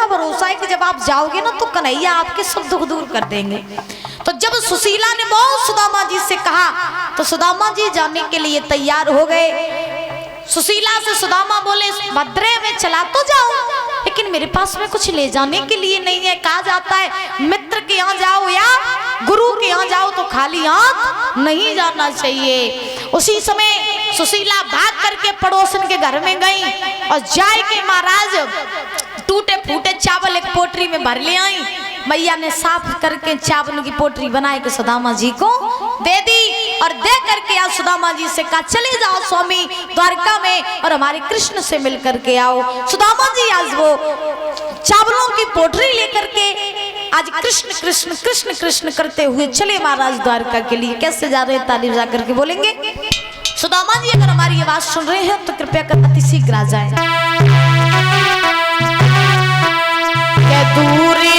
पूरा भरोसा है कि जब आप जाओगे ना तो कन्हैया आपके सब दुख दूर कर देंगे। तो जब सुशीला ने बहुत सुदामा जी से कहा तो सुदामा जी जाने के लिए तैयार हो गए। सुशीला से सुदामा बोले भद्रे में चला तो जाऊं, लेकिन मेरे पास में कुछ ले जाने के लिए नहीं है। कहा जाता है मित्र के यहाँ जाओ या गुरु के यहाँ जाओ तो खाली हाथ नहीं जाना चाहिए। उसी समय सुशीला भाग करके पड़ोसन के घर में गई और जाए के महाराज टूटे फूटे चावल एक पोटरी में भर ले आई। मैया ने साफ करके चावल की पोटरी बनाए के सुदामा जी को दे दी और दे करके आज सुदामा जी से कहा चले जाओ स्वामी द्वारका में और हमारे कृष्ण से मिल करके आओ। सुदामा जी आज वो चावलों की पोटरी लेकर के आज कृष्ण कृष्ण कृष्ण कृष्ण करते हुए चले महाराज द्वारका के लिए। कैसे जा रहे हैं तालीम जा करके बोलेंगे। सुदामा जी अगर हमारी आवाज सुन रहे हैं तो कृपया कर अति शीघ्र आ जाए। दूरी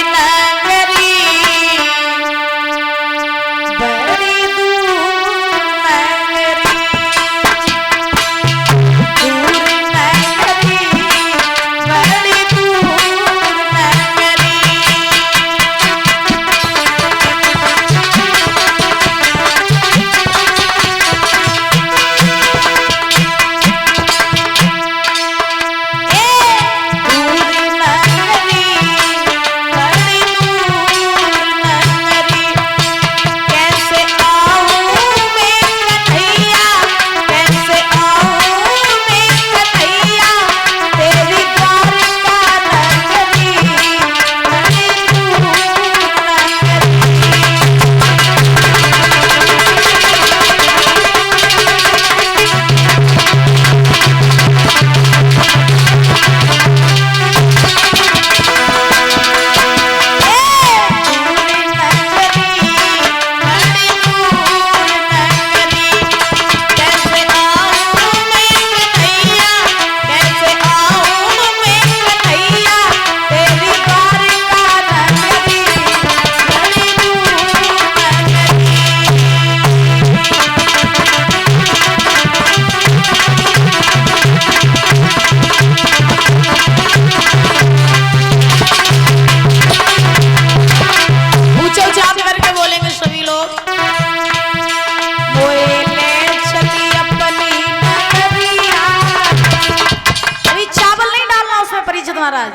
महाराज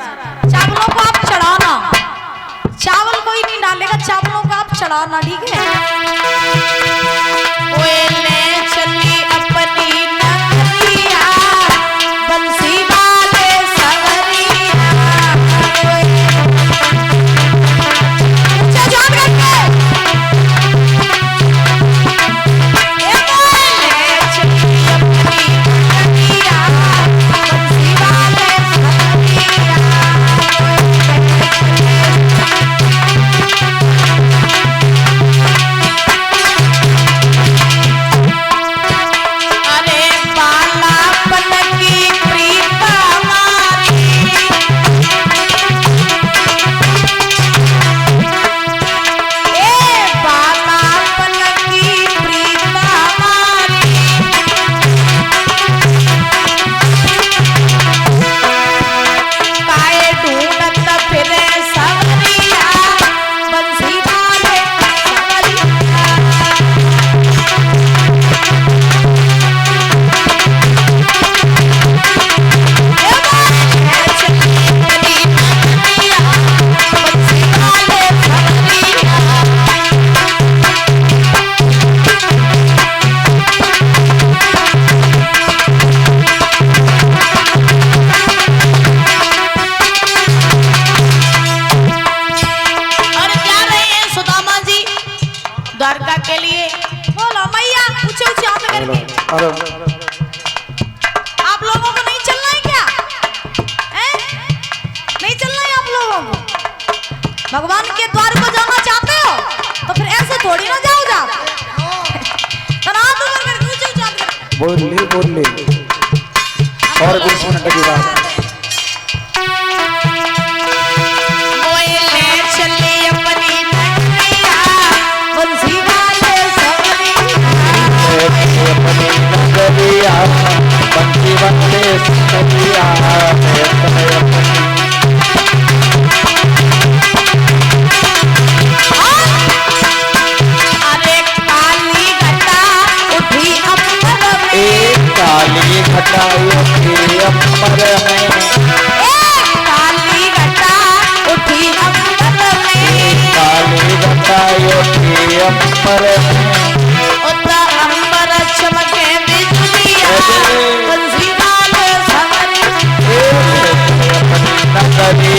चावलों को आप चढ़ाना, चावल कोई नहीं डालेगा, चावलों को आप चढ़ाना, ठीक है। चली अपनी नगरिया बंसी वाले सवरिया द्वारका के लिए। बोलो मैया ऊंचे ऊंचे हाथ करके। आप लोगों को नहीं चलना है क्या? नहीं चलना है आप लोगों को? भगवान के द्वार को जाना चाहते हो तो फिर ऐसे थोड़ी ना जाओ जा। बोल ले और 20 मिनट की बात। बंसी बंदे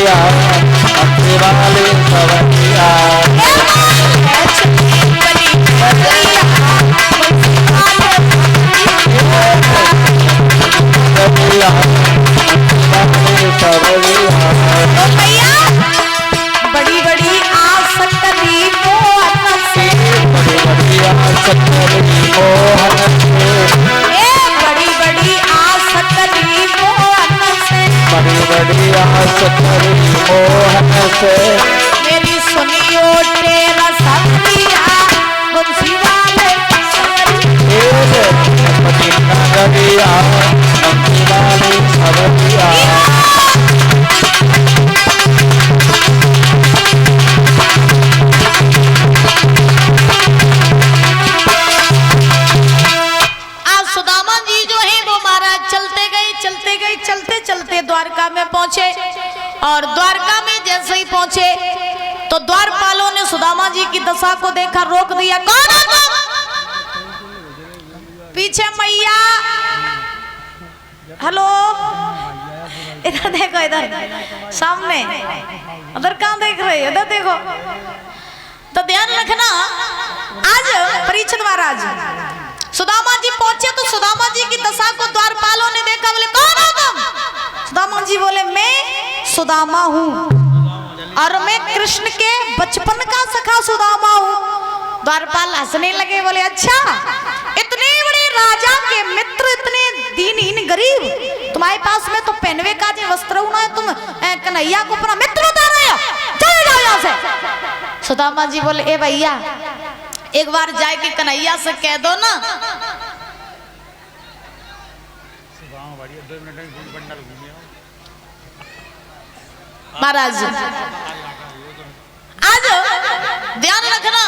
सवरिया अम्बे वाली सवरिया बड़ी बड़ी आस करी मोहन से, बड़ी बड़ी आस करी मोहन से, बड़ी बड़ी आस करी मोहन से, बड़ी बड़ी आस करी मोहन से। मेरी सुनियो तेरा सवरिया बंसी वाले सवरिया नगरिया अम्बे वाली सवरिया चलते चलते द्वारका में पहुंचे और द्वारका में जैसे ही पहुंचे तो द्वारपालों ने सुदामा जी की दशा को देखा, रोक दिया। कौन है तुम? पीछे मैया, हेलो, इधर देखो, इधर सामने, उधर कहां देख रहे हो? इधर देखो। तो ध्यान रखना, आज परीक्षित महाराज सुदामा जी पहुंचे तो सुदामा जी की दशा को द्वारपालों ने देखा, बोले कौन हो तुम? सुदामा जी बोले मैं सुदामा हूँ और मैं कृष्ण के बचपन का सखा सुदामा हूँ। द्वारपाल हंसने लगे, बोले अच्छा, इतने बड़े राजा के मित्र, इतने दीनहीन गरीब, तुम्हारे पास में तो पहनवे का जो वस्त्र होना है, तुम कन्हैया को अपना मित्र बता रहे हो, चले जाओ यहाँ से। सुदामा जी बोले ए भैया, एक बार जाके कन्हैया से कह दो ना। महाराज आज ध्यान रखना,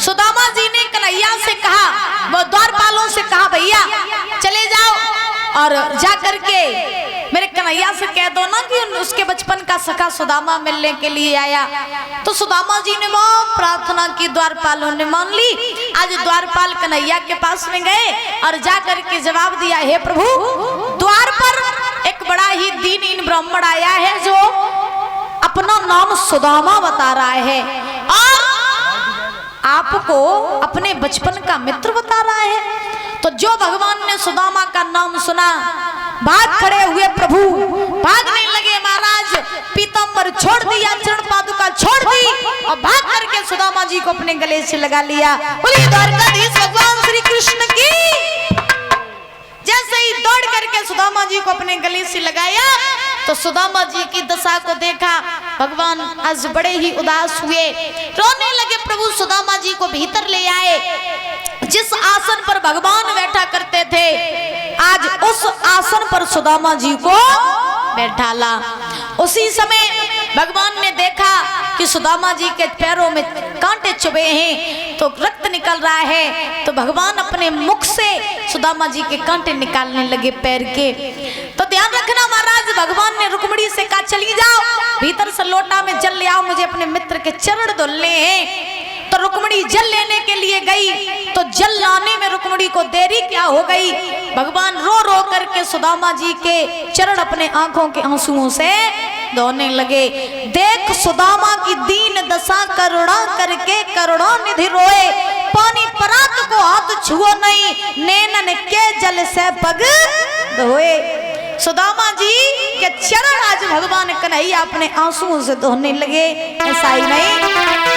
सुदामा जी ने कन्हैया से कहा, वो द्वारपालों से कहा भैया चले जाओ और जाकर के मेरे कन्हैया से कह दो ना कि उसके बचपन का सखा सुदामा मिलने के लिए आया। तो सुदामा जी ने वो प्रार्थना की, द्वारपालों ने मान ली। आज द्वारपाल कन्हैया के पास में गए और जाकर के जवाब दिया, हे प्रभु, द्वार पर एक बड़ा ही दीनहीन ब्राह्मण आया है जो अपना नाम सुदामा बता रहा है और आपको अपने बचपन का मित्र बता रहा है। तो जो भगवान ने सुदामा का नाम सुना, भाग खड़े हुए प्रभु, भागने लगे महाराज, पीतांबर छोड़ दिया, चरण पादुका छोड़ दी और भाग करके सुदामा जी को अपने गले से लगा लिया। बोलिए द्वारकाधीश भगवान श्री कृष्ण की। जैसे ही दौड़ करके सुदामा जी को अपने गले से लगाया तो सुदामा जी की दशा को देखा, भगवान आज बड़े ही उदास हुए, रोने लगे। प्रभु सुदामा जी को भीतर ले आए, जिस आसन पर भगवान बैठा करते थे आज उस आसन पर सुदामा जी को बैठाला। उसी समय भगवान ने देखा कि सुदामा जी के पैरों में कांटे चुभे हैं, तो रक्त निकल रहा है, तो भगवान अपने मुख से सुदामा जी के कांटे निकालने लगे पैर के। तो ध्यान रखना महाराज, भगवान ने रुक्मिणी से कहा चली जाओ, भीतर से लोटा में जल ले आओ, मुझे अपने मित्र के चरण धुलने हैं। तो रुक्मिणी जल लेने के लिए गई, तो जल लाने में रुक्मिणी को देरी क्या हो गई, भगवान रो रो करके सुदामा जी के चरण अपने आंखों के आंसुओं से धोने लगे। देख सुदामा की दीन दशा, करुणा करके करुणानिधि रोए, पानी परात को हाथ छुओ नहीं, नैनन के जल से पग धोए। सुदामा जी के चरण आज भगवान कन्हैया अपने आंसुओं से धोने लगे। ऐसा ही नहीं,